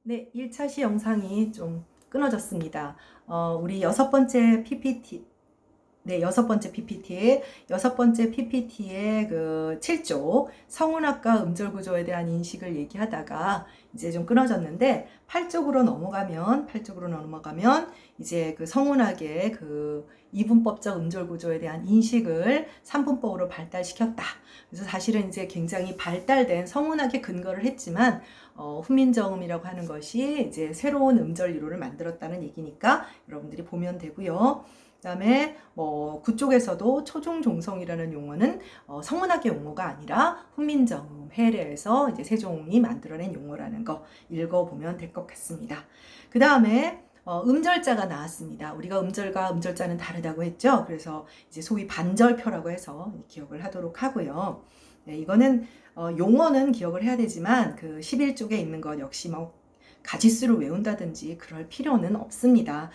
네, 1차 시 영상이 좀 끊어졌습니다. 우리 여섯 번째 PPT, 네, 여섯 번째 PPT의 그 7쪽 성운학과 음절 구조에 대한 인식을 얘기하다가 이제 좀 끊어졌는데 8쪽으로 넘어가면 이제 그 성운학의 그 이분법적 음절 구조에 대한 인식을 3분법으로 발달시켰다. 그래서 사실은 이제 굉장히 발달된 성운학에 근거를 했지만 훈민정음이라고 하는 것이 이제 새로운 음절 이론을 만들었다는 얘기니까 여러분들이 보면 되고요. 그다음에 그쪽에서도 초중종성이라는 용어는 성문학의 용어가 아니라 훈민정음 해례에서 이제 세종이 만들어낸 용어라는 거 읽어보면 될 것 같습니다. 그 다음에 음절자가 나왔습니다. 우리가 음절과 음절자는 다르다고 했죠. 그래서 이제 소위 반절표라고 해서 기억을 하도록 하고요. 네, 이거는 용어는 기억을 해야 되지만 그 11쪽에 있는 것 역시 가지수를 외운다든지 그럴 필요는 없습니다.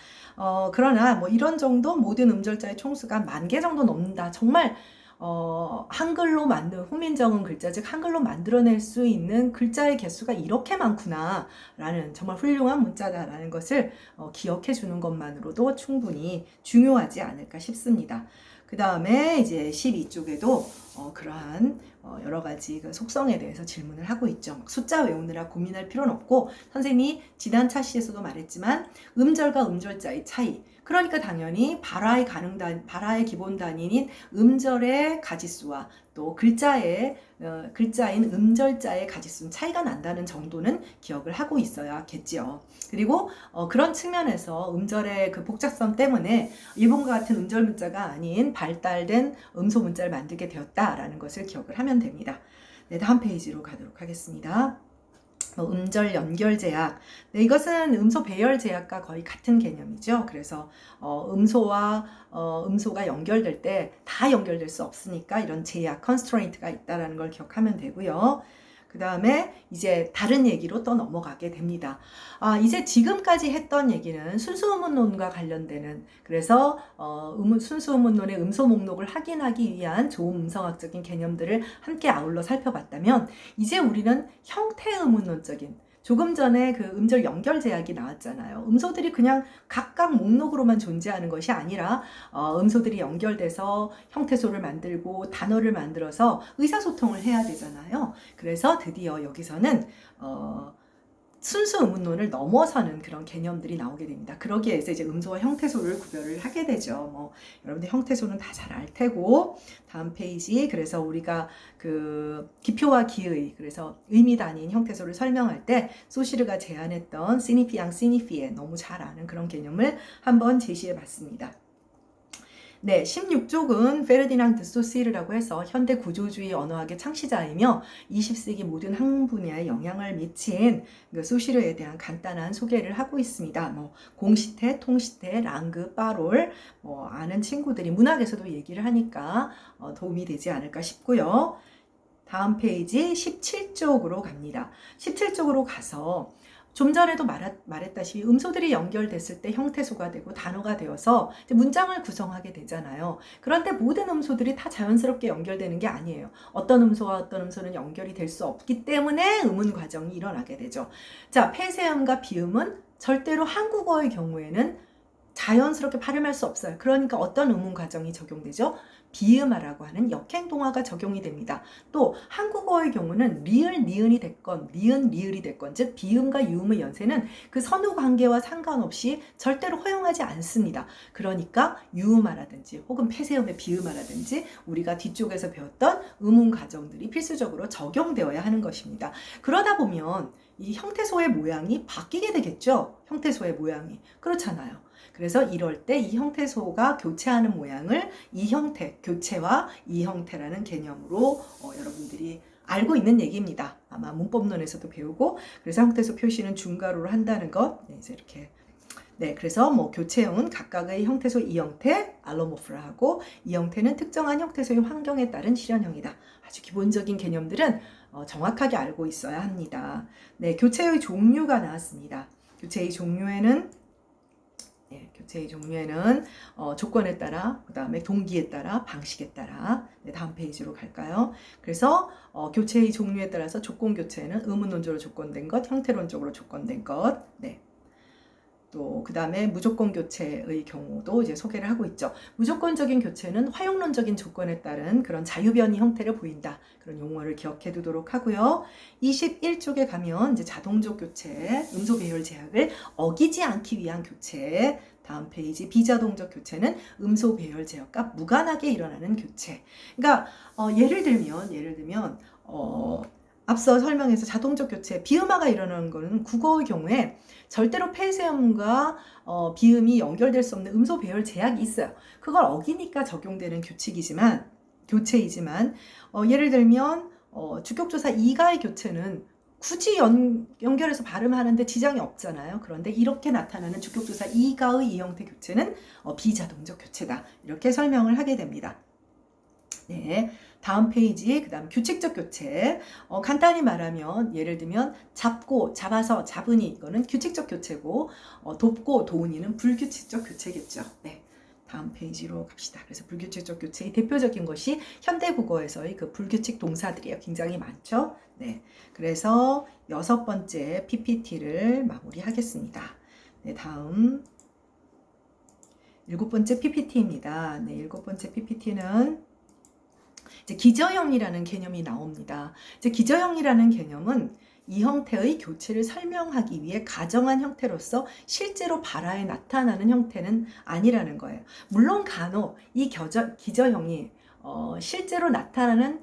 그러나 이런 정도 모든 음절자의 총수가 10,000개 정도 넘는다. 정말 한글로 만든 훈민정음 글자, 즉 한글로 만들어낼 수 있는 글자의 개수가 이렇게 많구나 라는 정말 훌륭한 문자다라는 것을 기억해 주는 것만으로도 충분히 중요하지 않을까 싶습니다. 그 다음에 이제 12쪽에도 그러한 여러 가지 그 속성에 대해서 질문을 하고 있죠. 숫자 외우느라 고민할 필요는 없고, 선생님이 지난 차시에서도 말했지만 음절과 음절자의 차이, 그러니까 당연히 발화의 기본 단위인 음절의 가지수와 또 글자인 음절자의 가지수는 차이가 난다는 정도는 기억을 하고 있어야겠지요. 그리고 그런 측면에서 음절의 그 복잡성 때문에 일본과 같은 음절 문자가 아닌 발달된 음소 문자를 만들게 되었다라는 것을 기억을 하면 됩니다. 네, 다음 페이지로 가도록 하겠습니다. 음절 연결 제약. 네, 이것은 음소 배열 제약과 거의 같은 개념이죠. 그래서 음소가 연결될 때 다 연결될 수 없으니까 이런 제약, constraint가 있다라는 걸 기억하면 되고요. 그 다음에 이제 다른 얘기로 또 넘어가게 됩니다. 이제 지금까지 했던 얘기는 순수음운론과 관련되는, 그래서 순수음운론의 음소 목록을 확인하기 위한 좋은 음성학적인 개념들을 함께 아울러 살펴봤다면, 이제 우리는 형태음운론적인, 조금 전에 그 음절 연결 제약이 나왔잖아요. 음소들이 그냥 각각 목록으로만 존재하는 것이 아니라 음소들이 연결돼서 형태소를 만들고 단어를 만들어서 의사소통을 해야 되잖아요. 그래서 드디어 여기서는 순수 음운론을 넘어서는 그런 개념들이 나오게 됩니다. 그러기에 해서 이제 음소와 형태소를 구별을 하게 되죠. 여러분들 형태소는 다 잘 알 테고, 다음 페이지. 그래서 우리가 그 기표와 기의, 그래서 의미 단위인 형태소를 설명할 때 소시르가 제안했던 시니피앙 시니피에 너무 잘 아는 그런 개념을 한번 제시해 봤습니다. 네, 16쪽은 페르디낭드 소시르라고 해서 현대 구조주의 언어학의 창시자이며 20세기 모든 학문 분야에 영향을 미친 그 소시르에 대한 간단한 소개를 하고 있습니다. 공시태, 통시태, 랑그, 빠롤 아는 친구들이 문학에서도 얘기를 하니까 도움이 되지 않을까 싶고요. 다음 페이지 17쪽으로 갑니다. 17쪽으로 가서 좀 전에도 말했다시피 음소들이 연결됐을 때 형태소가 되고 단어가 되어서 문장을 구성하게 되잖아요. 그런데 모든 음소들이 다 자연스럽게 연결되는 게 아니에요. 어떤 음소와 어떤 음소는 연결이 될 수 없기 때문에 음운 과정이 일어나게 되죠. 자, 폐쇄음과 비음은 절대로 한국어의 경우에는 자연스럽게 발음할 수 없어요. 그러니까 어떤 음운 과정이 적용되죠? 비음화라고 하는 역행동화가 적용이 됩니다. 또 한국어의 경우는 리을, 니은이 됐건 니은, 리을이 됐건, 즉 비음과 유음의 연세는 그 선후 관계와 상관없이 절대로 허용하지 않습니다. 그러니까 유음화라든지 혹은 폐쇄음의 비음화라든지 우리가 뒤쪽에서 배웠던 음운 과정들이 필수적으로 적용되어야 하는 것입니다. 그러다 보면 이 형태소의 모양이 바뀌게 되겠죠. 형태소의 모양이. 그렇잖아요. 그래서 이럴 때 이 형태소가 교체하는 모양을 이 형태, 교체와 이 형태라는 개념으로 여러분들이 알고 있는 얘기입니다. 아마 문법론에서도 배우고, 그래서 형태소 표시는 중괄호로 한다는 것, 이제 이렇게. 네, 그래서 교체형은 각각의 형태소 이 형태, 알로모프라 하고, 이 형태는 특정한 형태소의 환경에 따른 실현형이다. 아주 기본적인 개념들은 정확하게 알고 있어야 합니다. 네, 교체의 종류가 나왔습니다. 교체의 종류에는 네, 교체의 종류에는 조건에 따라, 그 다음에 동기에 따라, 방식에 따라. 네, 다음 페이지로 갈까요? 그래서 교체의 종류에 따라서 조건 교체는 의문론적으로 조건된 것, 형태론적으로 조건된 것. 네. 또 그 다음에 무조건 교체의 경우도 이제 소개를 하고 있죠. 무조건적인 교체는 활용론적인 조건에 따른 그런 자유변이 형태를 보인다. 그런 용어를 기억해 두도록 하고요. 21쪽에 가면 이제 자동적 교체, 음소 배열 제약을 어기지 않기 위한 교체. 다음 페이지 비자동적 교체는 음소 배열 제약과 무관하게 일어나는 교체. 그러니까 예를 들면 앞서 설명해서 자동적 교체, 비음화가 일어나는 것은 국어의 경우에 절대로 폐쇄음과 비음이 연결될 수 없는 음소 배열 제약이 있어요. 그걸 어기니까 적용되는 교체이지만 예를 들면 주격조사 이가의 교체는 굳이 연결해서 발음하는데 지장이 없잖아요. 그런데 이렇게 나타나는 주격조사 이가의 이 형태 교체는 비자동적 교체다. 이렇게 설명을 하게 됩니다. 네, 다음 페이지, 그 다음 규칙적 교체. 간단히 말하면 예를 들면 잡고, 잡아서, 잡으니 이거는 규칙적 교체고 돕고, 도우니는 불규칙적 교체겠죠. 네, 다음 페이지로 갑시다. 그래서 불규칙적 교체의 대표적인 것이 현대국어에서의 그 불규칙 동사들이에요. 굉장히 많죠. 네, 그래서 6번째 PPT를 마무리하겠습니다. 네, 다음 7번째 PPT입니다. 네, 7번째 PPT는 이제 기저형이라는 개념이 나옵니다. 이제 기저형이라는 개념은 이 형태의 교체를 설명하기 위해 가정한 형태로서 실제로 발화에 나타나는 형태는 아니라는 거예요. 물론 간혹 이 기저형이 실제로 나타나는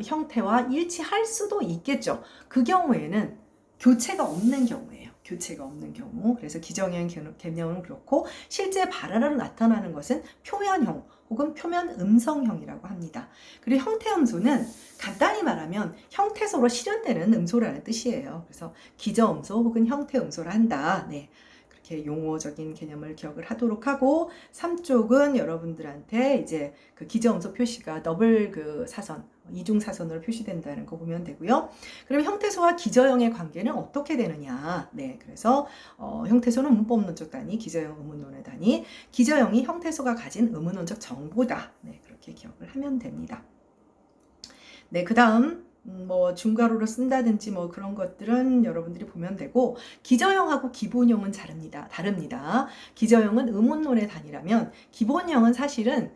형태와 일치할 수도 있겠죠. 그 경우에는 교체가 없는 경우예요. 교체가 없는 경우. 그래서 기저형 개념은 그렇고 실제 발화로 나타나는 것은 표면형 혹은 표면 음성형이라고 합니다. 그리고 형태 음소는 간단히 말하면 형태소로 실현되는 음소라는 뜻이에요. 그래서 기저 음소 혹은 형태 음소를 한다. 네. 그렇게 용어적인 개념을 기억을 하도록 하고 3쪽은 여러분들한테 이제 그 기저 음소 표시가 더블 그 사선 이중 사선으로 표시된다는 거 보면 되고요. 그럼 형태소와 기저형의 관계는 어떻게 되느냐? 네, 그래서 형태소는 문법론적 단위, 기저형 의문론의 단위, 기저형이 형태소가 가진 의문론적 정보다. 네, 그렇게 기억을 하면 됩니다. 네, 그 다음 뭐 중괄호로 쓴다든지 뭐 그런 것들은 여러분들이 보면 되고 기저형하고 기본형은 다릅니다. 기저형은 의문론의 단위라면 기본형은 사실은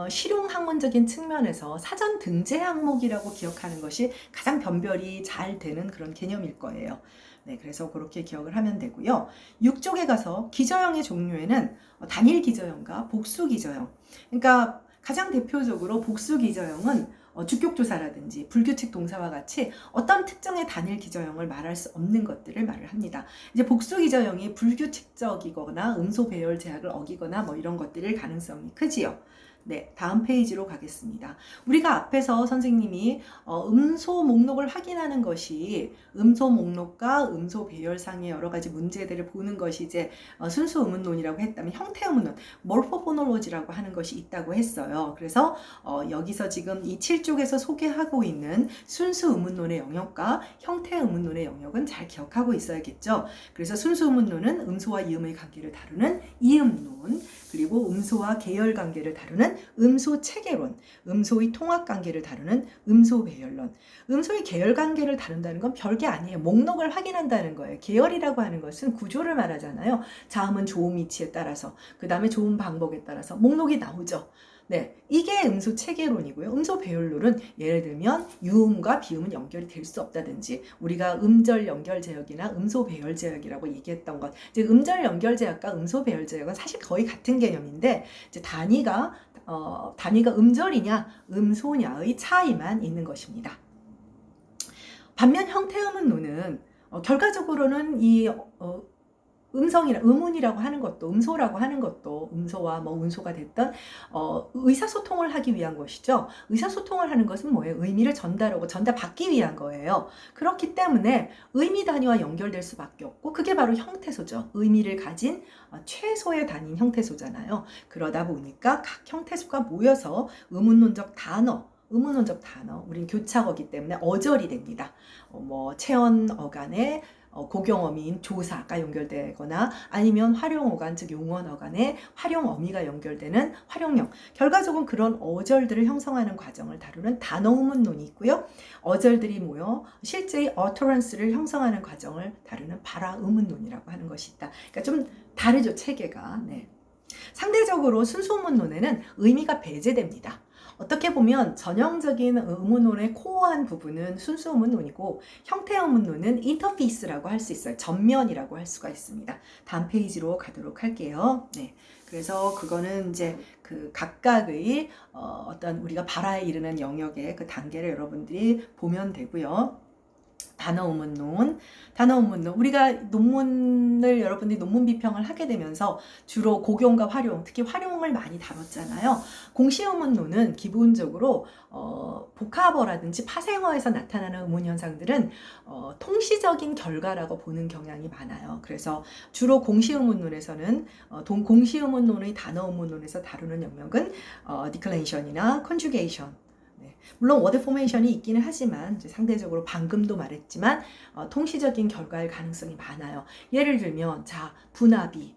실용학문적인 측면에서 사전 등재 항목이라고 기억하는 것이 가장 변별이 잘 되는 그런 개념일 거예요. 네, 그래서 그렇게 기억을 하면 되고요. 6쪽에 가서 기저형의 종류에는 단일 기저형과 복수 기저형. 그러니까 가장 대표적으로 복수 기저형은 주격조사라든지 불규칙 동사와 같이 어떤 특정의 단일 기저형을 말할 수 없는 것들을 말을 합니다. 이제 복수 기저형이 불규칙적이거나 음소 배열 제약을 어기거나 뭐 이런 것들일 가능성이 크지요. 네, 다음 페이지로 가겠습니다. 우리가 앞에서 선생님이 음소 목록을 확인하는 것이 음소 목록과 음소 배열상의 여러 가지 문제들을 보는 것이 이제 순수 의문론이라고 했다면 형태 의문론, 몰포포놀로지라고 하는 것이 있다고 했어요. 그래서 여기서 지금 이 7쪽에서 소개하고 있는 순수 의문론의 영역과 형태 의문론의 영역은 잘 기억하고 있어야겠죠. 그래서 순수 의문론은 음소와 이음의 관계를 다루는 이음론, 그리고 음소와 계열 관계를 다루는 음소 체계론, 음소의 통합 관계를 다루는 음소 배열론. 음소의 계열 관계를 다룬다는 건 별게 아니에요. 목록을 확인한다는 거예요. 계열이라고 하는 것은 구조를 말하잖아요. 자음은 조음 위치에 따라서, 그 다음에 조음 방법에 따라서 목록이 나오죠. 네, 이게 음소 체계론이고요. 음소 배열론은 예를 들면 유음과 비음은 연결이 될 수 없다든지 우리가 음절 연결 제약이나 음소 배열 제약이라고 얘기했던 것, 즉 음절 연결 제약과 음소 배열 제약은 사실 거의 같은 개념인데 이제 단위가 음절이냐 음소냐의 차이만 있는 것입니다. 반면 형태의문론은 결과적으로는 이 음문이라고 하는 것도, 음소라고 하는 것도, 음소와 뭐 운소가 됐던 의사소통을 하기 위한 것이죠. 의사소통을 하는 것은 뭐예요? 의미를 전달하고 전달받기 위한 거예요. 그렇기 때문에 의미 단위와 연결될 수밖에 없고 그게 바로 형태소죠. 의미를 가진 최소의 단위인 형태소잖아요. 그러다 보니까 각 형태소가 모여서 의문론적 단어, 우린 교차어기 때문에 어절이 됩니다. 체언 어간에 고경어미인 조사가 연결되거나 아니면 활용어간 즉 용언어간의 활용어미가 연결되는 활용형. 결과적으로 그런 어절들을 형성하는 과정을 다루는 단어의문론이 있고요. 어절들이 모여 실제의 utterance를 형성하는 과정을 다루는 발화의문론이라고 하는 것이 있다. 그러니까 좀 다르죠, 체계가. 네. 상대적으로 순수의문론에는 의미가 배제됩니다. 어떻게 보면 전형적인 의문론의 코어한 부분은 순수 의문론이고 형태 의문론은 인터페이스라고 할 수 있어요. 전면이라고 할 수가 있습니다. 다음 페이지로 가도록 할게요. 네. 그래서 그거는 이제 그 각각의 어떤 우리가 발화에 이르는 영역의 그 단계를 여러분들이 보면 되고요. 단어 의문론. 우리가 논문을 여러분들이 논문 비평을 하게 되면서 주로 고경과 활용, 특히 활용을 많이 다뤘잖아요. 공시 의문론은 기본적으로 복합어라든지 파생어에서 나타나는 의문 현상들은 통시적인 결과라고 보는 경향이 많아요. 그래서 주로 공시 의문론에서는 공시 의문론의 단어 의문론에서 다루는 영역은 디클레이션이나 컨주게이션. 물론 워드 포메이션이 있기는 하지만 상대적으로 방금도 말했지만 통시적인 결과일 가능성이 많아요. 예를 들면 자 분합이죠.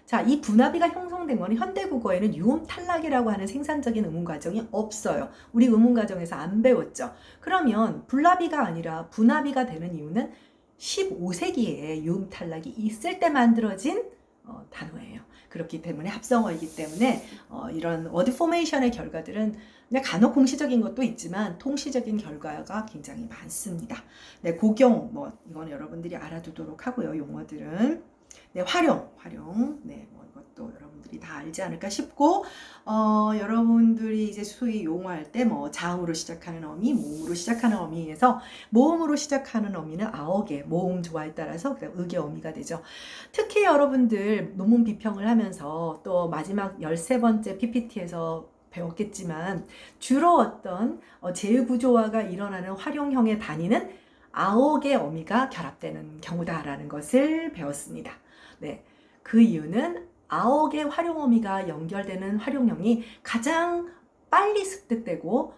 자, 이 분합이가 형성된 거는 현대국어에는 유음 탈락이라고 하는 생산적인 의문 과정이 없어요. 우리 의문 과정에서 안 배웠죠. 그러면 분합이가 아니라 분합이가 되는 이유는 15세기에 유음 탈락이 있을 때 만들어진 단어예요. 그렇기 때문에 합성어이기 때문에 이런 워드 포메이션의 결과들은 그냥 간혹 공시적인 것도 있지만 통시적인 결과가 굉장히 많습니다. 네, 고경 이건 여러분들이 알아두도록 하고요. 용어들은 네, 활용 네, 이것도 여러분들이 다 알지 않을까 싶고 여러분들이 이제 소위 용어할 때 자음으로 시작하는 어미, 모음으로 시작하는 어미에서 모음으로 시작하는 어미는 아어개, 모음 조화에 따라서 의개 어미가 되죠. 특히 여러분들 논문 비평을 하면서 또 마지막 13번째 PPT에서 배웠겠지만 주로 어떤 제휴구조화가 일어나는 활용형의 단위는 아홉의 어미가 결합되는 경우다라는 것을 배웠습니다. 네, 그 이유는 아홉의 활용어미가 연결되는 활용형이 가장 빨리 습득되고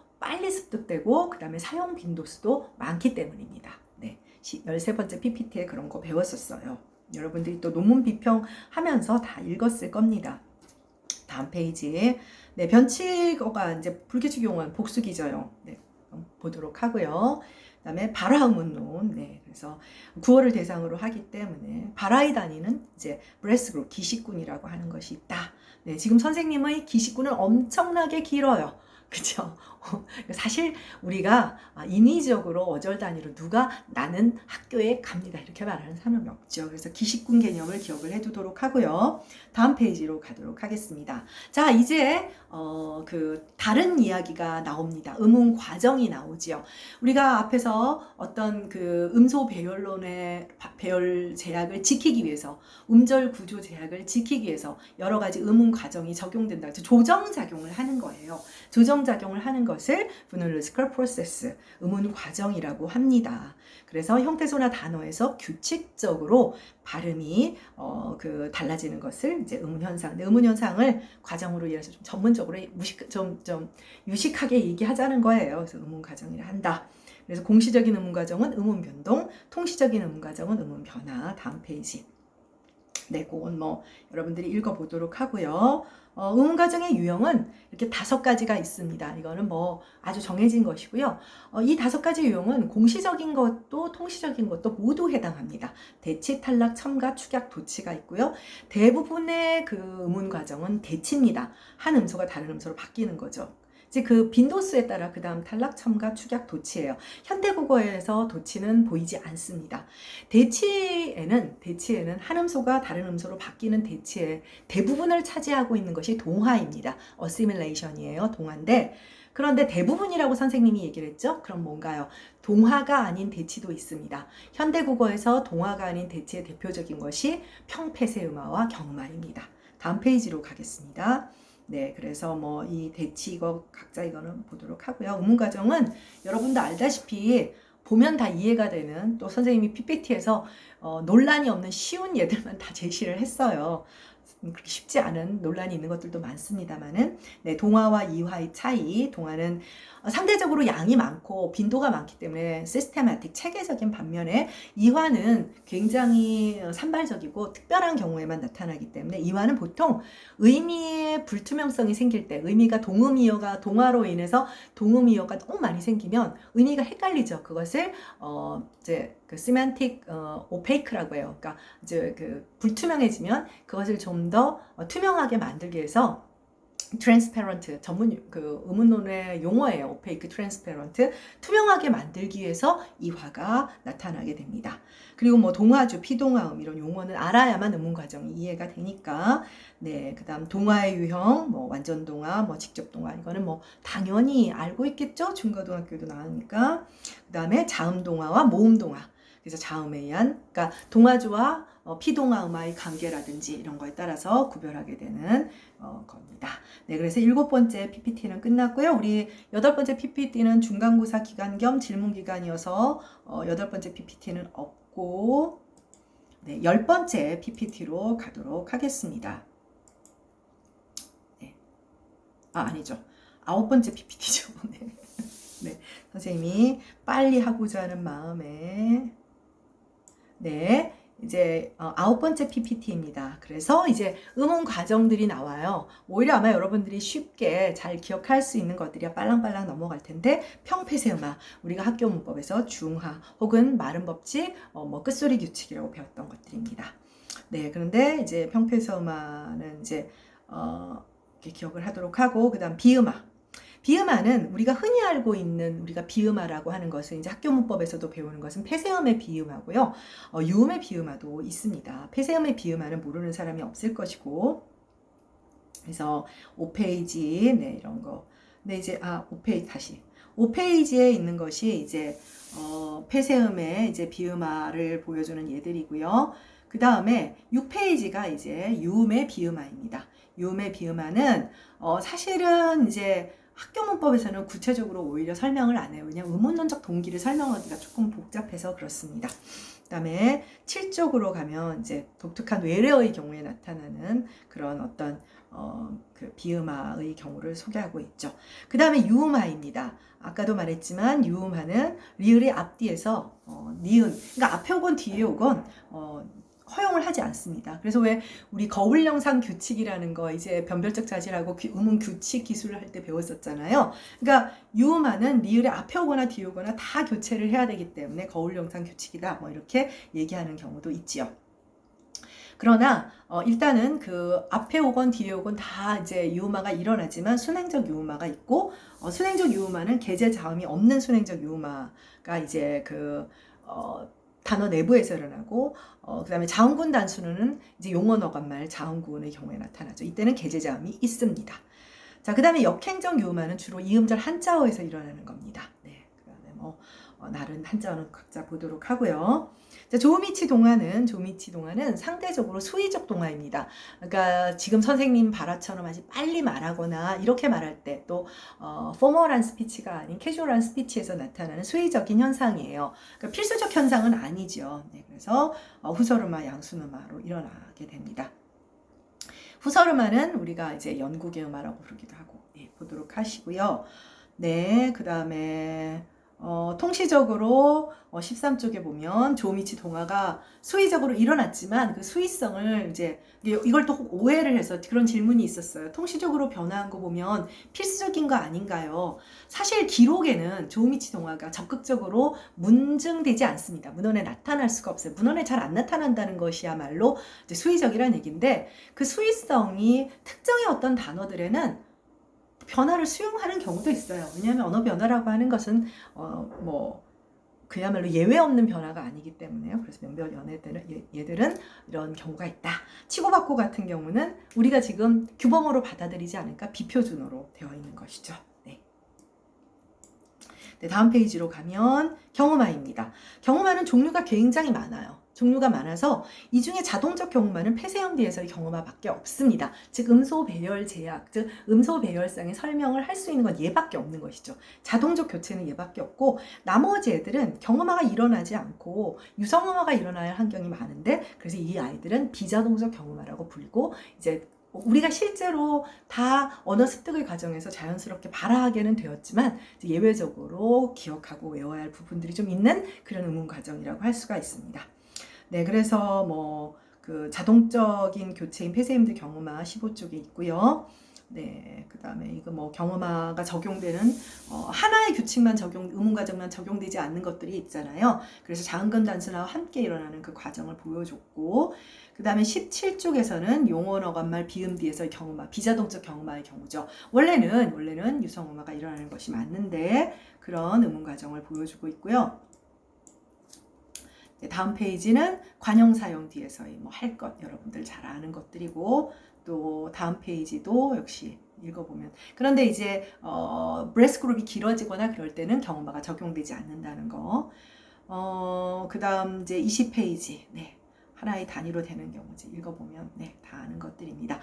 그 다음에 사용 빈도수도 많기 때문입니다. 네, 13번째 PPT에 그런 거 배웠었어요. 여러분들이 또 논문 비평하면서 다 읽었을 겁니다. 다음 페이지에 네, 변칙어가 이제 불규칙 용어는 복수기저용 보도록 하고요. 그 다음에 발화의문론. 네, 그래서 구어를 대상으로 하기 때문에 발화의 단위는 이제 브레스 그룹 기식군이라고 하는 것이 있다. 네, 지금 선생님의 기식군은 엄청나게 길어요. 그죠? 사실 우리가 인위적으로 어절 단위로 누가 나는 학교에 갑니다 이렇게 말하는 사람이 없죠. 그래서 기식군 개념을 기억을 해두도록 하고요. 다음 페이지로 가도록 하겠습니다. 자, 이제 그 다른 이야기가 나옵니다. 음운 과정이 나오지요. 우리가 앞에서 어떤 그 음소 배열론의 배열 제약을 지키기 위해서 음절 구조 제약을 지키기 위해서 여러 가지 음운 과정이 적용된다. 조정 작용을 하는 거예요. 조정 작용을 하는 것을 Phonological Process, 음운 과정이라고 합니다. 그래서 형태소나 단어에서 규칙적으로 발음이 달라지는 것을 이제 음운 현상, 음운 현상을 과정으로 이해해서 좀 전문적으로 좀 유식하게 얘기하자는 거예요. 그래서 음운 과정이라 한다. 그래서 공시적인 음운 과정은 음운 변동, 통시적인 음운 과정은 음운 변화. 다음 페이지. 네, 그건 여러분들이 읽어보도록 하고요. 음운 과정의 유형은 이렇게 5가지가 있습니다. 이거는 아주 정해진 것이고요. 이 5가지 유형은 공시적인 것도 통시적인 것도 모두 해당합니다. 대치, 탈락, 첨가, 축약, 도치가 있고요. 대부분의 그 음운 과정은 대치입니다. 한 음소가 다른 음소로 바뀌는 거죠. 이제 그 빈도수에 따라 그 다음 탈락, 첨가, 축약, 도치예요. 현대국어에서 도치는 보이지 않습니다. 대치에는 한 음소가 다른 음소로 바뀌는 대치의 대부분을 차지하고 있는 것이 동화입니다. assimilation이에요. 동화인데 그런데 대부분이라고 선생님이 얘기를 했죠. 그럼 뭔가요? 동화가 아닌 대치도 있습니다. 현대국어에서 동화가 아닌 대치의 대표적인 것이 평폐세음화와 경마입니다. 다음 페이지로 가겠습니다. 네, 그래서 이 대치 각자 이거는 보도록 하고요. 음운 과정은 여러분도 알다시피 보면 다 이해가 되는 또 선생님이 PPT에서 논란이 없는 쉬운 예들만 다 제시를 했어요. 그렇게 쉽지 않은 논란이 있는 것들도 많습니다만은, 네, 동화와 이화의 차이. 동화는 상대적으로 양이 많고 빈도가 많기 때문에 시스테마틱, 체계적인 반면에 이화는 굉장히 산발적이고 특별한 경우에만 나타나기 때문에, 이화는 보통 의미의 불투명성이 생길 때, 의미가 동음이어가 동화로 인해서 동음이어가 너무 많이 생기면 의미가 헷갈리죠. 그것을 이제 그 semantic opaque라고 해요. 그러니까 이제 그 불투명해지면 그것을 좀 더 투명하게 만들기 위해서 transparent, 전문 그 의문론의 용어예요. opaque, transparent, 투명하게 만들기 위해서 이화가 나타나게 됩니다. 그리고 뭐 동화주, 피동화음 이런 용어는 알아야만 의문 과정이 이해가 되니까. 네, 그다음 동화의 유형, 뭐 완전 동화, 뭐 직접 동화, 이거는 뭐 당연히 알고 있겠죠. 중고등학교도 나오니까. 그다음에 자음 동화와 모음 동화. 그래서 자음에 의한, 그러니까 동화주와 피동화 음화의 관계라든지 이런 거에 따라서 구별하게 되는 겁니다. 네, 그래서 7번째 PPT는 끝났고요. 우리 8번째 PPT는 중간고사 기간 겸 질문 기간이어서 8번째 PPT는 없고, 네, 10번째 PPT로 가도록 하겠습니다. 네. 아니죠. 9번째 PPT죠. 네. 네, 선생님이 빨리 하고자 하는 마음에. 네, 이제 9번째 PPT입니다. 그래서 이제 음원 과정들이 나와요. 오히려 아마 여러분들이 쉽게 잘 기억할 수 있는 것들이 빨랑빨랑 넘어갈 텐데, 평폐세음화, 우리가 학교 문법에서 중화 혹은 말음 법칙, 뭐 끝소리 규칙이라고 배웠던 것들입니다. 네, 그런데 이제 평폐세음화는 이제 이렇게 기억을 하도록 하고, 그다음 비음화. 비음화는 우리가 흔히 알고 있는, 우리가 비음화라고 하는 것은 이제 학교 문법에서도 배우는 것은 폐세음의 비음화고요. 유음의 비음화도 있습니다. 폐세음의 비음화는 모르는 사람이 없을 것이고, 그래서 5페이지, 네, 이런 거. 네, 이제 5페이지 다시. 5페이지에 있는 것이 이제 폐세음의 이제 비음화를 보여주는 예들이고요. 그 다음에 6페이지가 이제 유음의 비음화입니다. 유음의 비음화는 사실은 이제 학교 문법에서는 구체적으로 오히려 설명을 안 해요. 그냥 의문론적 동기를 설명하기가 조금 복잡해서 그렇습니다. 그 다음에 7쪽으로 가면 이제 독특한 외래어의 경우에 나타나는 그런 어떤 그 비음화의 경우를 소개하고 있죠. 그 다음에 유음화입니다. 아까도 말했지만 유음화는 리을의 앞뒤에서 니은, 그러니까 앞에 오건 뒤에 오건 허용을 하지 않습니다. 그래서 왜 우리 거울 영상 규칙이라는 거 이제 변별적 자질하고 음운 규칙 기술을 할 때 배웠었잖아요. 그러니까 유음화는 리을의 앞에 오거나 뒤에 오거나 다 교체를 해야 되기 때문에 거울 영상 규칙이다, 뭐 이렇게 얘기하는 경우도 있지요. 그러나 일단은 그 앞에 오건 뒤에 오건 다 이제 유음화가 일어나지만 순행적 유음화가 있고, 순행적 유음화는 계제 자음이 없는 순행적 유음화가 이제 그 단어 내부에서 일어나고, 그 다음에 자음군 단수는 이제 용언 어감말 자음군의 경우에 나타나죠. 이때는 계제자음이 있습니다. 자, 그 다음에 역행적 유음화는 주로 이음절 한자어에서 일어나는 겁니다. 네, 그 다음에 뭐 다른 한자어는 각자 보도록 하고요. 자, 조미치 동화는 상대적으로 수의적 동화입니다. 그러니까 지금 선생님 발화처럼 아주 빨리 말하거나 이렇게 말할 때, 또 포멀한 스피치가 아닌 캐주얼한 스피치에서 나타나는 수의적인 현상이에요. 그러니까 필수적 현상은 아니죠. 네, 그래서 후설음화, 양순음화로 일어나게 됩니다. 후설음화는 우리가 이제 연국의 음화라고 부르기도 하고, 네, 보도록 하시고요. 네, 그 다음에 통시적으로 13쪽에 보면 조미치 동화가 수의적으로 일어났지만 그 수의성을 이제 이걸 또 오해를 해서 그런 질문이 있었어요. 통시적으로 변화한 거 보면 필수적인 거 아닌가요? 사실 기록에는 조미치 동화가 적극적으로 문증되지 않습니다. 문헌에 나타날 수가 없어요. 문헌에 잘 안 나타난다는 것이야말로 이제 수의적이라는 얘기인데, 그 수의성이 특정의 어떤 단어들에는 변화를 수용하는 경우도 있어요. 왜냐하면 언어 변화라고 하는 것은 뭐 그야말로 예외 없는 변화가 아니기 때문에요. 그래서 몇몇 얘들은 이런 경우가 있다. 치고받고 같은 경우는 우리가 지금 규범어로 받아들이지 않을까, 비표준어로 되어 있는 것이죠. 네. 네, 다음 페이지로 가면 경음화입니다. 경음화는 종류가 굉장히 많아요. 종류가 많아서 이 중에 자동적 경음화는 폐쇄형대에서의 경음화밖에 없습니다. 즉 음소 배열 제약, 즉 음소 배열상의 설명을 할 수 있는 건 얘밖에 없는 것이죠. 자동적 교체는 얘밖에 없고 나머지 애들은 경음화가 일어나지 않고 유성음화가 일어나야 할 환경이 많은데 그래서 이 아이들은 비자동적 경음화라고 불리고 이제 우리가 실제로 다 언어 습득의 과정에서 자연스럽게 발화하게는 되었지만 예외적으로 기억하고 외워야 할 부분들이 좀 있는 그런 음운 과정이라고 할 수가 있습니다. 네, 그래서 뭐 그 자동적인 교체인 폐쇄임대 경음화 15쪽에 있고요. 네, 그 다음에 이거 뭐 경음화가 적용되는 하나의 규칙만 음운 과정만 적용되지 않는 것들이 있잖아요. 그래서 장근 단수나와 함께 일어나는 그 과정을 보여줬고, 그 다음에 17쪽에서는 용언 어간말 비음 뒤에서의 경음화, 비자동적 경음화의 경우죠. 원래는 유성음화가 일어나는 것이 맞는데 그런 음운 과정을 보여주고 있고요. 다음 페이지는 관형 사용 뒤에서의 뭐 할 것, 여러분들 잘 아는 것들이고, 또 다음 페이지도 역시 읽어보면, 그런데 이제 브레스 그룹이 길어지거나 그럴 때는 경음화가 적용되지 않는다는 거. 그 다음 이제 20페이지, 네, 하나의 단위로 되는 경우지 읽어보면 다 아는 것들입니다.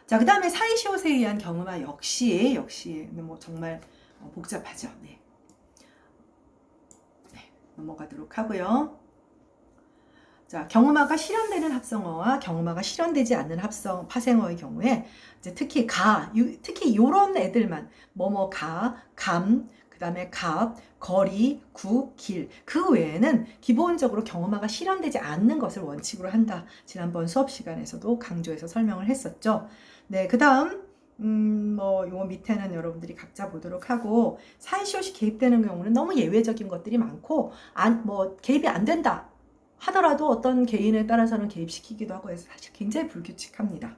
자, 그 다음에 사이시옷에 의한 경음화 역시 뭐 정말 복잡하죠. 네, 넘어가도록 하고요. 자, 경음화가 실현되는 합성어와 경음화가 실현되지 않는 파생어의 경우에 이제 특히 특히 요런 애들만 감, 그 다음에 갑, 거리, 국, 길, 그 외에는 기본적으로 경음화가 실현되지 않는 것을 원칙으로 한다. 지난번 수업 시간에서도 강조해서 설명을 했었죠. 네, 그 다음 요 밑에는 여러분들이 각자 보도록 하고, 사이시옷이 개입되는 경우는 너무 예외적인 것들이 많고, 개입이 안 된다 하더라도 어떤 개인에 따라서는 개입시키기도 하고 해서 사실 굉장히 불규칙합니다.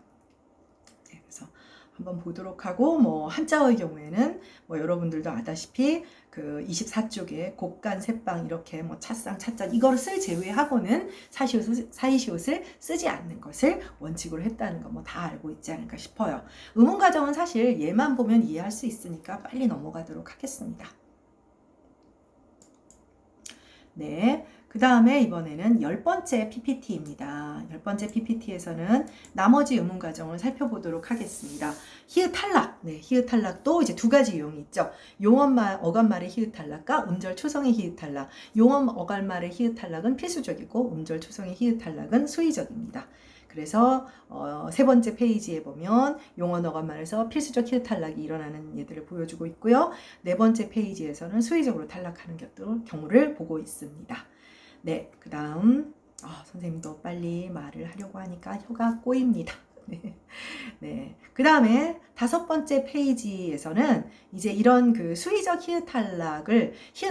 네, 그래서 한번 보도록 하고, 한자어의 경우에는 여러분들도 아다시피 그 24쪽에 곡간, 새빵 이렇게 찻상, 찻잔 이거를 제외하고는 사이시옷을 쓰지 않는 것을 원칙으로 했다는 거 다 알고 있지 않을까 싶어요. 음운 과정은 사실 얘만 보면 이해할 수 있으니까 빨리 넘어가도록 하겠습니다. 네. 그 다음에 이번에는 10번째 PPT입니다. 10번째 PPT에서는 나머지 음운 과정을 살펴보도록 하겠습니다. 히읗 탈락. 네, 히읗 탈락도 이제 두 가지 유형이 있죠. 용언말, 어간말의 히읗 탈락과 음절 초성의 히읗 탈락. 용언, 어간말의 히읗 탈락은 필수적이고 음절 초성의 히읗 탈락은 수의적입니다. 그래서 세 번째 페이지에 보면 용언 어간말에서 필수적 히읗 탈락이 일어나는 예들을 보여주고 있고요. 네 번째 페이지에서는 수의적으로 탈락하는 경우를 보고 있습니다. 네, 그 다음 선생님도 빨리 말을 하려고 하니까 혀가 꼬입니다. 네. 그 다음에 5번째 페이지에서는 이제 이런 그 수의적 히읗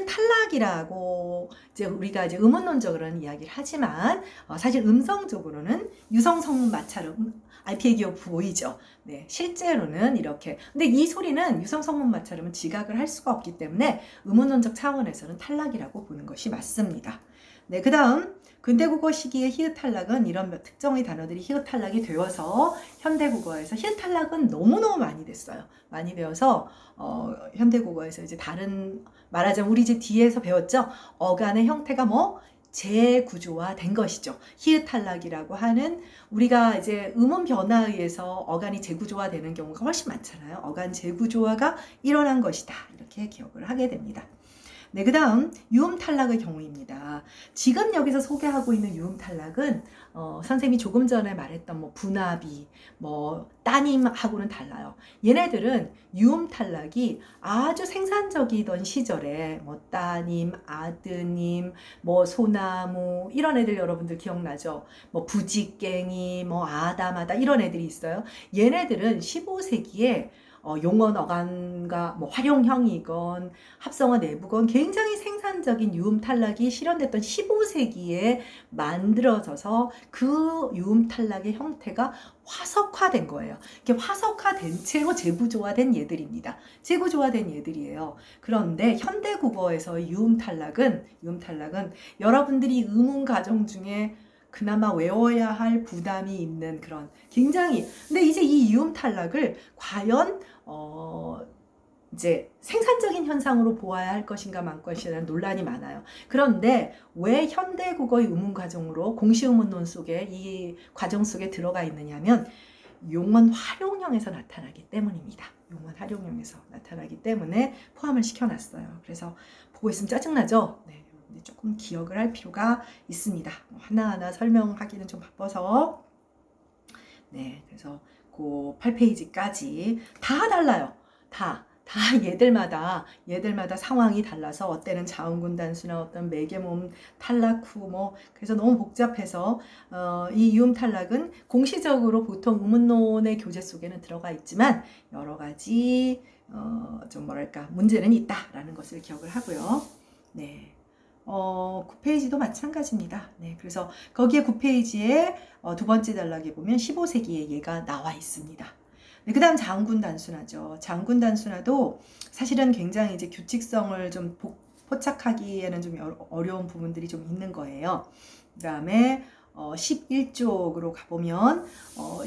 탈락이라고 이제 우리가 이제 음운론적으로는 이야기를 하지만 사실 음성적으로는 유성 성문 마찰음 RPA 기억 보이죠. 네, 실제로는 이렇게. 근데 이 소리는 유성 성문 마찰음은 지각을 할 수가 없기 때문에 음운론적 차원에서는 탈락이라고 보는 것이 맞습니다. 네, 그 다음 근대국어 시기의 히읗 탈락은 이런 특정의 단어들이 히읗 탈락이 되어서 현대국어에서 히읗 탈락은 너무너무 많이 됐어요. 많이 되어서 현대국어에서 이제 다른 말하자면 우리 이제 뒤에서 배웠죠. 어간의 형태가 재구조화된 것이죠. 히읗 탈락이라고 하는 우리가 이제 음운 변화에 의해서 어간이 재구조화되는 경우가 훨씬 많잖아요. 어간 재구조화가 일어난 것이다. 이렇게 기억을 하게 됩니다. 네, 그 다음 유음 탈락의 경우입니다. 지금 여기서 소개하고 있는 유음 탈락은 선생님이 조금 전에 말했던 분합이 따님하고는 달라요. 얘네들은 유음 탈락이 아주 생산적이던 시절에 따님, 아드님, 소나무 이런 애들 여러분들 기억나죠? 부지깽이, 아다마다 이런 애들이 있어요. 얘네들은 15세기에 용언 어간과 활용형이건 합성어 내부건 굉장히 생산적인 유음 탈락이 실현됐던 15세기에 만들어져서 그 유음 탈락의 형태가 화석화된 거예요. 이렇게 화석화된 채로 재구조화된 얘들입니다. 재구조화된 얘들이에요. 그런데 현대 국어에서 유음 탈락은 여러분들이 음운 과정 중에 그나마 외워야 할 부담이 있는 그런 굉장히 근데 이제 이 유음 탈락을 과연 이제 생산적인 현상으로 보아야 할 것인가 말 것이라는 논란이 많아요. 그런데 왜 현대국어의 의문 과정으로 공시의문론 속에 이 과정 속에 들어가 있느냐면 용언 활용형에서 나타나기 때문입니다. 용언 활용형에서 나타나기 때문에 포함을 시켜놨어요. 그래서 보고 있으면 짜증나죠? 네, 조금 기억을 할 필요가 있습니다. 하나하나 설명하기는 좀 바빠서. 네, 그래서 그 8페이지까지 다 달라요. 다 얘들마다 상황이 달라서 어때는 자음군 단수나 어떤 매개모음 탈락 후 뭐 그래서 너무 복잡해서 이 유음 탈락은 공시적으로 보통 의문론의 교재 속에는 들어가 있지만 여러 가지 좀 뭐랄까 문제는 있다라는 것을 기억을 하고요. 네. 9페이지도 마찬가지입니다. 네, 그래서 거기에 9페이지에 두 번째 단락에 보면 15세기의 예가 나와 있습니다. 네, 그 다음 장군 단순화죠. 장군 단순화도 사실은 굉장히 이제 규칙성을 좀 포착하기에는 좀 어려운 부분들이 좀 있는 거예요. 그 다음에 11쪽으로 가보면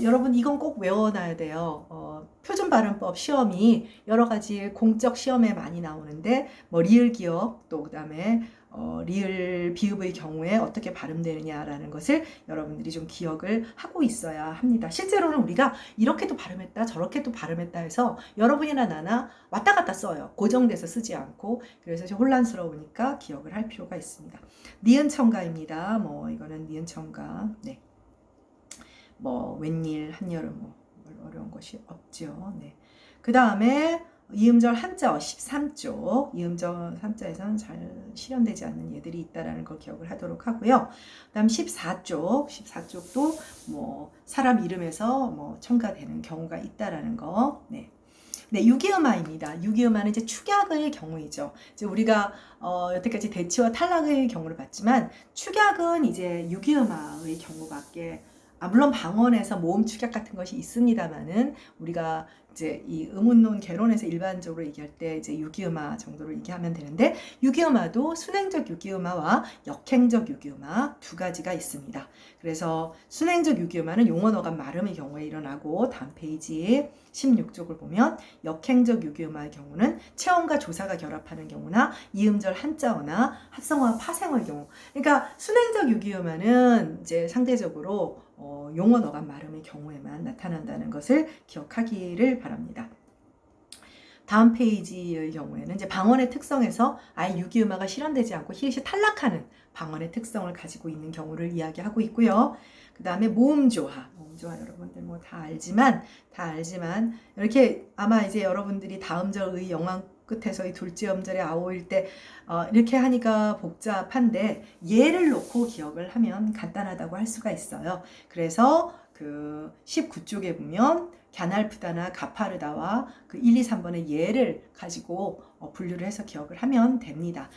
여러분 이건 꼭 외워놔야 돼요. 표준발음법 시험이 여러 가지 공적 시험에 많이 나오는데 뭐 리을 기억 또 그 다음에 리을 비읍의 경우에 어떻게 발음되느냐라는 것을 여러분들이 좀 기억을 하고 있어야 합니다. 실제로는 우리가 이렇게도 발음했다 저렇게도 발음했다 해서 여러분이나 나나 왔다 갔다 써요. 고정돼서 쓰지 않고. 그래서 좀 혼란스러우니까 기억을 할 필요가 있습니다. 니은 첨가입니다. 뭐 이거는 니은 첨가. 네. 뭐 웬일 한여름 뭐 어려운 것이 없죠. 네. 그 다음에 이음절 한자 13쪽 이음절 한자에서는 잘 실현되지 않는 예들이 있다라는 걸 기억을 하도록 하고요. 그 다음 14쪽도 뭐 사람 이름에서 뭐 첨가되는 경우가 있다라는 거. 네. 네, 유기음화입니다. 유기음화는 이제 축약의 경우이죠. 이제 우리가 여태까지 대치와 탈락의 경우를 봤지만 축약은 이제 유기음화의 경우밖에 물론 방언에서 모음 축약 같은 것이 있습니다만은 우리가 이제 이 의문론 개론에서 일반적으로 얘기할 때 이제 유기음화 정도로 얘기하면 되는데 유기음화도 순행적 유기음화와 역행적 유기음화 두 가지가 있습니다. 그래서 순행적 유기음화는 용언 어감 말음의 경우에 일어나고 다음 페이지 16쪽을 보면 역행적 유기음화의 경우는 체언과 조사가 결합하는 경우나 이음절 한자어나 합성어와 파생어의 경우. 그러니까 순행적 유기음화는 이제 상대적으로 용언 어감 말음의 경우에만 나타난다는 것을 기억하기를 바랍니다. 다음 페이지의 경우에는 이제 방언의 특성에서 아예 유기음화가 실현되지 않고 히읗이 탈락하는 방언의 특성을 가지고 있는 경우를 이야기하고 있고요. 그 다음에 모음조화 여러분들 뭐 다 알지만 이렇게 아마 이제 여러분들이 다음절의 영왕 끝에서의 둘째 음절의 아오일 때 이렇게 하니까 복잡한데 예를 놓고 기억을 하면 간단하다고 할 수가 있어요. 그래서 그 19쪽에 보면 갸날프다나 가파르다와 그 1, 2, 3번의 예를 가지고 분류를 해서 기억을 하면 됩니다.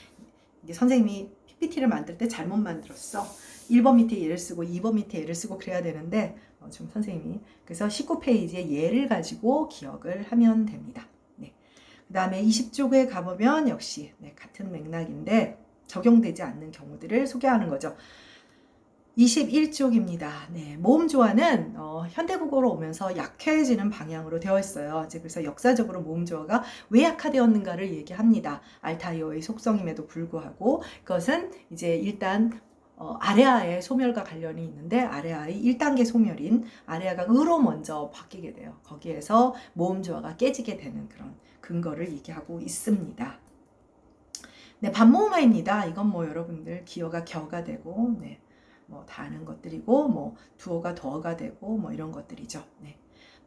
이게 선생님이 PPT를 만들 때 잘못 만들었어. 1번 밑에 예를 쓰고 2번 밑에 예를 쓰고 그래야 되는데 좀 선생님이 그래서 19페이지에 예를 가지고 기억을 하면 됩니다. 네. 그 다음에 20쪽에 가보면 역시 같은 맥락인데 적용되지 않는 경우들을 소개하는 거죠. 21쪽입니다. 네, 모음조화는 현대국어로 오면서 약해지는 방향으로 되어 있어요. 이제 그래서 역사적으로 모음조화가 왜 약화되었는가를 얘기합니다. 알타이어의 속성임에도 불구하고 그것은 이제 일단 아레아의 소멸과 관련이 있는데 아레아의 1단계 소멸인 아레아가 의로 먼저 바뀌게 돼요. 거기에서 모음조화가 깨지게 되는 그런 근거를 얘기하고 있습니다. 네, 반모음화입니다. 이건 뭐 여러분들 기어가 겨가 되고 네. 뭐 다 아는 것들이고 뭐 두어가 더어가 되고 뭐 이런 것들이죠. 네.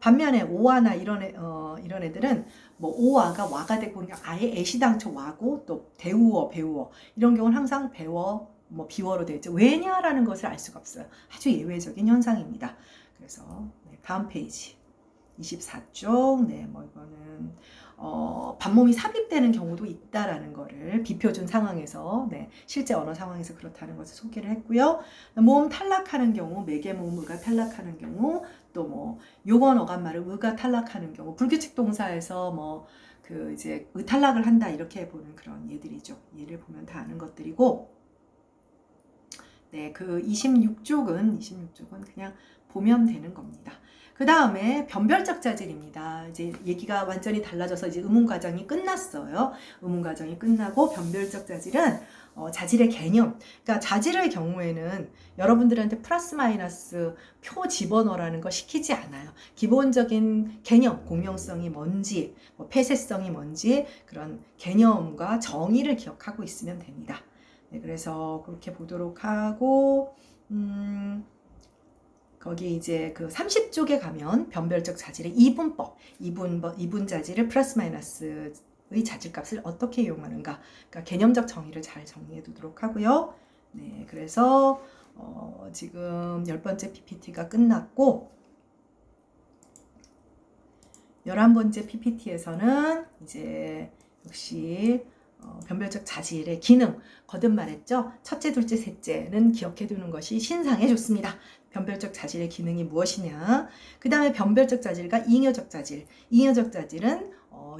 반면에 오화나 이런 애들은 뭐 오화가 와가 되고 그러니까 아예 애시당초 와고 또 대우어 배우어 이런 경우는 항상 배워 뭐 비워로 되어 있죠. 왜냐라는 것을 알 수가 없어요. 아주 예외적인 현상입니다. 그래서 다음 페이지 24쪽 뭐 이거는 반모음이 삽입되는 경우도 있다라는 거를 비표준 상황에서 실제 언어 상황에서 그렇다는 것을 소개를 했고요. 모음 탈락하는 경우, 매개모음 의가 탈락하는 경우, 또 뭐 용언 어감말을 의가 탈락하는 경우, 불규칙 동사에서 뭐 그 이제 의탈락을 한다 이렇게 보는 그런 예들이죠. 예를 보면 다 아는 것들이고, 그 26쪽은 그냥 보면 되는 겁니다. 그 다음에 변별적 자질입니다. 이제 얘기가 완전히 달라져서 이제 의문 과정이 끝났어요. 의문 과정이 끝나고 변별적 자질은 자질의 개념. 그러니까 자질의 경우에는 여러분들한테 플러스 마이너스 표 집어넣으라는 거 시키지 않아요. 기본적인 개념, 공명성이 뭔지, 뭐 폐쇄성이 뭔지 그런 개념과 정의를 기억하고 있으면 됩니다. 네, 그래서 그렇게 보도록 하고 거기 이제 그 30쪽에 가면 변별적 자질의 이분법, 이분 자질을 플러스 마이너스의 자질값을 어떻게 이용하는가, 그러니까 개념적 정의를 잘 정리해 두도록 하고요. 네, 그래서 지금 10번째 PPT가 끝났고 11번째 PPT에서는 이제 역시 변별적 자질의 기능, 거듭 말했죠. 첫째, 둘째, 셋째는 기억해 두는 것이 신상에 좋습니다. 변별적 자질의 기능이 무엇이냐. 그 다음에 변별적 자질과 잉여적 자질. 잉여적 자질은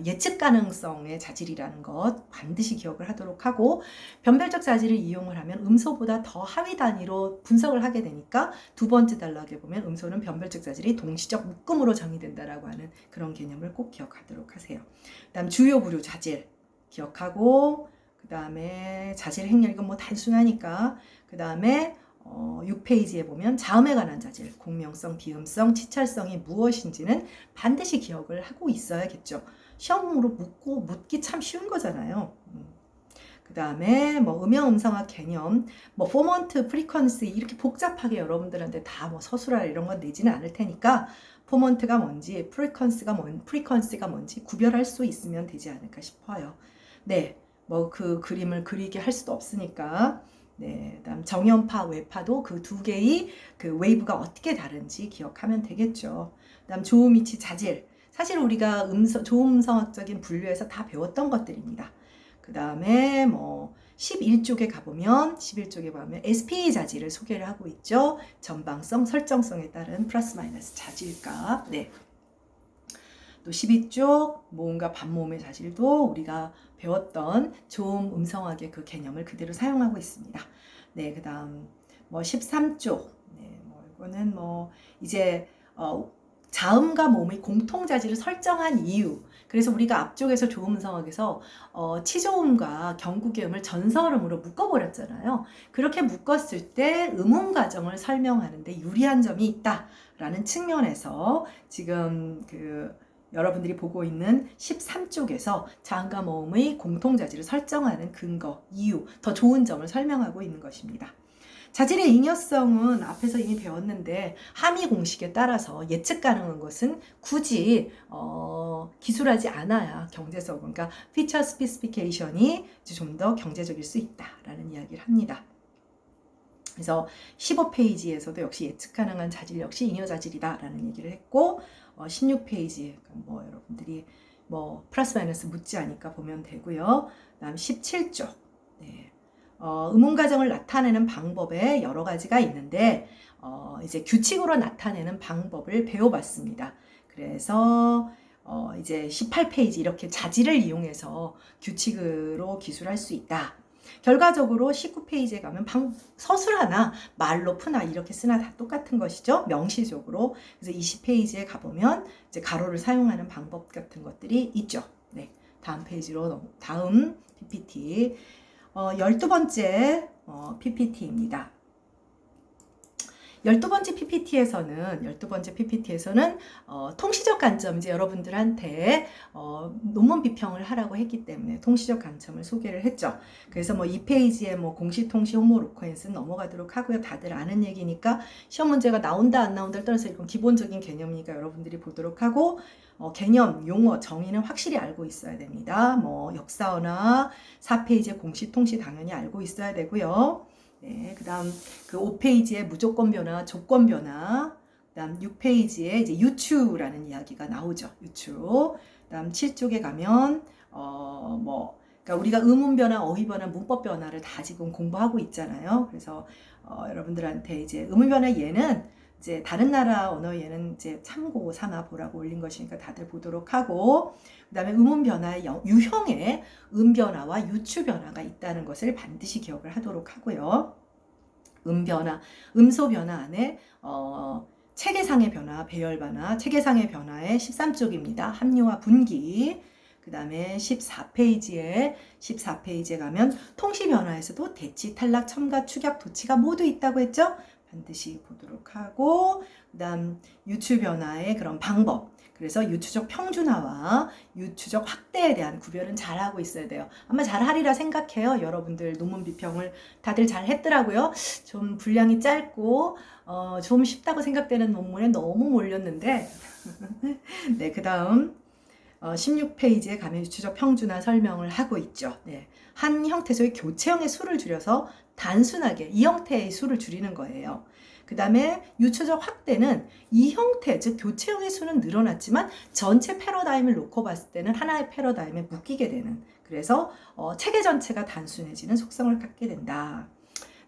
예측 가능성의 자질이라는 것 반드시 기억을 하도록 하고, 변별적 자질을 이용을 하면 음소보다 더 하위 단위로 분석을 하게 되니까 두 번째 단락에 보면 음소는 변별적 자질이 동시적 묶음으로 정의된다라고 하는 그런 개념을 꼭 기억하도록 하세요. 그 다음 주요 부류 자질 기억하고, 그 다음에 자질 행렬, 이건 뭐 단순하니까. 그 다음에 6페이지에 보면 자음에 관한 자질, 공명성, 비음성, 치찰성이 무엇인지는 반드시 기억을 하고 있어야겠죠. 시험으로 묻기 참 쉬운 거잖아요. 그 다음에 뭐 음영 음성학 개념, 뭐 포먼트, 프리퀀시 이렇게 복잡하게 여러분들한테 다 뭐 서술할 이런 건 내지는 않을 테니까 포먼트가 뭔지, 프리퀀시가 뭔지 구별할 수 있으면 되지 않을까 싶어요. 네, 뭐 그 그림을 그리게 할 수도 없으니까. 네, 그다음 정연파, 외파도 그 두 개의 그 웨이브가 어떻게 다른지 기억하면 되겠죠. 그다음 조음, 이치, 자질. 사실 우리가 조음성학적인 분류에서 다 배웠던 것들입니다. 그 다음에 뭐 11쪽에 가보면 SPA 자질을 소개를 하고 있죠. 전방성, 설정성에 따른 플러스 마이너스 자질값. 네. 또 12쪽 모음과 반모음의 자질도 우리가 배웠던 조음 음성학의 그 개념을 그대로 사용하고 있습니다. 네, 그 다음 뭐 13쪽. 네, 뭐 이거는 뭐 이제 자음과 모음의 공통 자질을 설정한 이유. 그래서 우리가 앞쪽에서 조음 음성학에서 치조음과 경구계음을 전서음으로 묶어버렸잖아요. 그렇게 묶었을 때 음운 과정을 설명하는데 유리한 점이 있다라는 측면에서 지금 여러분들이 보고 있는 13쪽에서 자음과 모음의 공통 자질을 설정하는 근거, 이유, 더 좋은 점을 설명하고 있는 것입니다. 자질의 잉여성은 앞에서 이미 배웠는데 함의 공식에 따라서 예측 가능한 것은 굳이 기술하지 않아야 경제적, 그러니까 feature specification이 좀 더 경제적일 수 있다라는 이야기를 합니다. 그래서 15페이지에서도 역시 예측 가능한 자질 역시 잉여 자질이다라는 얘기를 했고 16페이지 뭐 여러분들이 뭐 플러스 마이너스 묻지 않으니까 보면 되고요. 그다음 17쪽. 네. 음운 과정을 나타내는 방법에 여러 가지가 있는데 이제 규칙으로 나타내는 방법을 배워봤습니다. 그래서 이제 18페이지 이렇게 자질을 이용해서 규칙으로 기술할 수 있다. 결과적으로 19페이지에 가면 서술하나 말로 푸나 이렇게 쓰나 다 똑같은 것이죠. 명시적으로. 그래서 20페이지에 가보면 이제 가로를 사용하는 방법 같은 것들이 있죠. 네, 다음 페이지로 다음 PPT 12번째 PPT입니다. 12번째 PPT에서는 통시적 관점, 이제 여러분들한테 논문 비평을 하라고 했기 때문에 통시적 관점을 소개를 했죠. 그래서 뭐 2페이지에 뭐 공시, 통시, 호모, 로커엔스는 넘어가도록 하고요. 다들 아는 얘기니까 시험 문제가 나온다 안 나온다를 떠나서 이건 기본적인 개념이니까 여러분들이 보도록 하고 개념, 용어, 정의는 확실히 알고 있어야 됩니다. 뭐 역사어나 4페이지에 공시, 통시 당연히 알고 있어야 되고요. 네, 그 다음 그 5페이지에 무조건 변화, 조건 변화, 그 다음 6페이지에 이제 유추라는 이야기가 나오죠. 유추. 그 다음 7쪽에 가면 그러니까 우리가 의문 변화, 어휘 변화, 문법 변화를 다 지금 공부하고 있잖아요. 그래서 여러분들한테 이제 의문 변화 얘는 이제 다른 나라 언어 얘는 이제 참고 삼아 보라고 올린 것이니까 다들 보도록 하고, 그 다음에 음운 변화의 유형의 음변화와 유추 변화가 있다는 것을 반드시 기억을 하도록 하고요. 음변화, 음소 변화 안에 체계상의 변화, 배열 변화, 체계상의 변화의 13쪽입니다. 합리화 분기. 그 다음에 14페이지에 가면 통시 변화에서도 대치, 탈락, 첨가, 축약, 도치가 모두 있다고 했죠? 반드시 보도록 하고, 그 다음 유추 변화의 그런 방법. 그래서 유추적 평준화와 유추적 확대에 대한 구별은 잘하고 있어야 돼요. 아마 잘하리라 생각해요. 여러분들 논문 비평을 다들 잘 했더라고요. 좀 분량이 짧고 좀 쉽다고 생각되는 논문에 너무 몰렸는데 네, 그 다음 16페이지에 가면 유추적 평준화 설명을 하고 있죠. 네, 한 형태소의 교체형의 수를 줄여서 단순하게 이 형태의 수를 줄이는 거예요. 그 다음에 유추적 확대는 이 형태, 즉 교체형의 수는 늘어났지만 전체 패러다임을 놓고 봤을 때는 하나의 패러다임에 묶이게 되는, 그래서 체계 전체가 단순해지는 속성을 갖게 된다.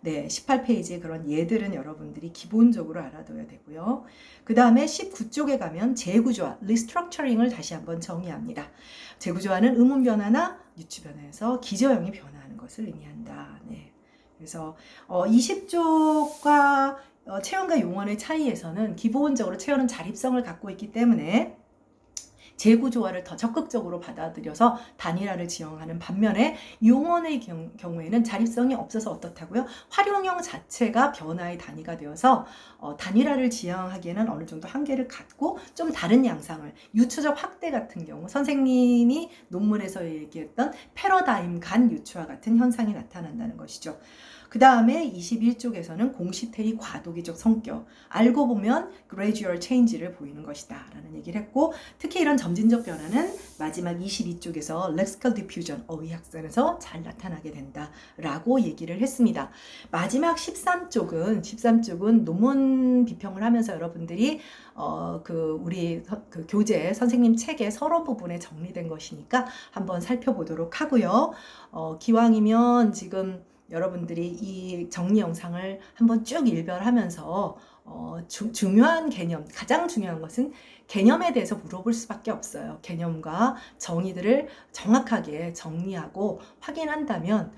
네, 18페이지에 그런 예들은 여러분들이 기본적으로 알아둬야 되고요. 그 다음에 19쪽에 가면 재구조화, 리스트럭처링을 다시 한번 정의합니다. 재구조화는 의문 변화나 유추 변화에서 기저형이 변화하는 것을 의미한다. 네. 그래서 20쪽과 체형과 용언의 차이에서는 기본적으로 체형은 자립성을 갖고 있기 때문에 재구조화를 더 적극적으로 받아들여서 단일화를 지향하는 반면에 용언의 경우에는 자립성이 없어서 어떻다고요? 활용형 자체가 변화의 단위가 되어서 단일화를 지향하기에는 어느 정도 한계를 갖고 좀 다른 양상을, 유추적 확대 같은 경우 선생님이 논문에서 얘기했던 패러다임 간 유추와 같은 현상이 나타난다는 것이죠. 그 다음에 21쪽에서는 공시태리 과도기적 성격, 알고 보면 gradual change를 보이는 것이다 라는 얘기를 했고, 특히 이런 점진적 변화는 마지막 22쪽에서 lexical diffusion, 어휘학선에서 잘 나타나게 된다 라고 얘기를 했습니다. 마지막 13쪽은 논문 비평을 하면서 여러분들이 우리 교재 선생님 책의 서론 부분에 정리된 것이니까 한번 살펴보도록 하고요. 기왕이면 지금 여러분들이 이 정리 영상을 한번 쭉 일별하면서 중요한 개념, 가장 중요한 것은 개념에 대해서 물어볼 수밖에 없어요. 개념과 정의들을 정확하게 정리하고 확인한다면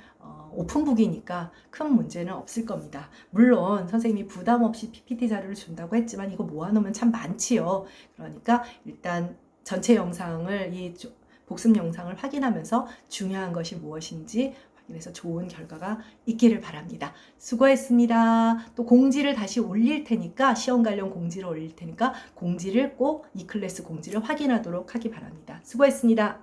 오픈북이니까 큰 문제는 없을 겁니다. 물론 선생님이 부담 없이 PPT 자료를 준다고 했지만 이거 모아놓으면 참 많지요. 그러니까 일단 전체 영상을, 이 복습 영상을 확인하면서 중요한 것이 무엇인지 그래서 좋은 결과가 있기를 바랍니다. 수고했습니다. 또 공지를 다시 올릴 테니까, 시험 관련 공지를 올릴 테니까 공지를 꼭 이 클래스 공지를 확인하도록 하기 바랍니다. 수고했습니다.